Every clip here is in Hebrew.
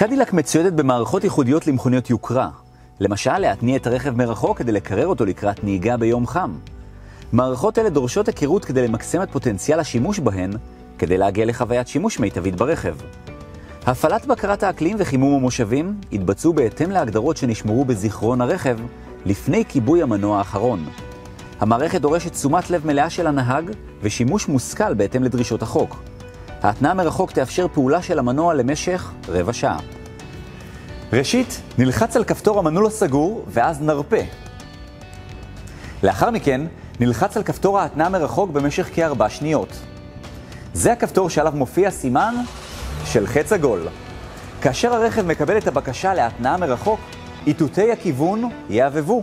קדילק מצוידת במערכות ייחודיות למכוניות יוקרה. למשל, להתניע את הרכב מרחוק כדי לקרר אותו לקראת נהיגה ביום חם. מערכות אלה דורשות היכרות כדי למקסם את פוטנציאל השימוש בהן, כדי להגיע לחוויית שימוש מיטבית ברכב. הפעלת בקרת האקלים וחימום המושבים התבצעו בהתאם להגדרות שנשמרו בזיכרון הרכב לפני כיבוי המנוע האחרון. המערכת דורשת תשומת לב מלאה של הנהג ושימוש מושכל בהתאם לדרישות החוק. ההתנעה מרחוק תאפשר פעולה של המנוע למשך רבע שעה. ראשית, נלחץ על כפתור המנעול הסגור ואז נרפה. לאחר מכן, נלחץ על כפתור ההתנעה מרחוק במשך כ4 שניות. זה הכפתור שעליו מופיע סימן של חץ עגול. כאשר הרכב מקבל את הבקשה להתנעה מרחוק, איתותי הכיוון יעבבו.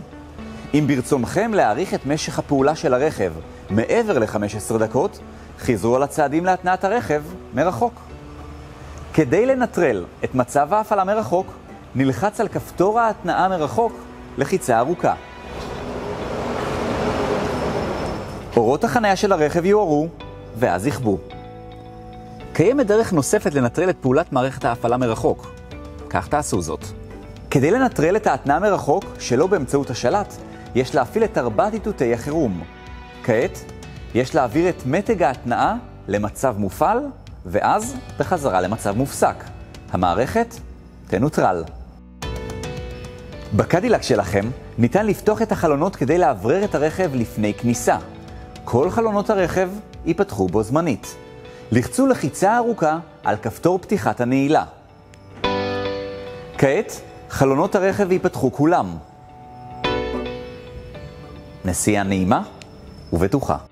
אם ברצונכם להאריך את משך הפעולה של הרכב מעבר ל-15 דקות, חיזרו על הצעדים להתנעת הרכב מרחוק. כדי לנטרל את מצב ההפעלה מרחוק, נלחץ על כפתור ההתנעה מרחוק לחיצה ארוכה. אורות החניה של הרכב יוארו ואז יכבו. קיימת דרך נוספת לנטרל את פעולת מערכת ההפעלה מרחוק. כך תעשו זאת. כדי לנטרל את ההתנעה מרחוק שלא באמצעות השלט, יש להפעיל את 4 איתותי החירום. כעת, יש להעביר את מתג ההתנעה למצב מופעל, ואז בחזרה למצב מופסק. המערכת תנוטרל. בקדילק שלכם ניתן לפתוח את החלונות כדי לאוורר את הרכב לפני כניסה. כל חלונות הרכב ייפתחו בו זמנית. לחצו לחיצה ארוכה על כפתור פתיחת הנעילה. כעת, חלונות הרכב ייפתחו כולם. נסיעה נעימה ובטוחה.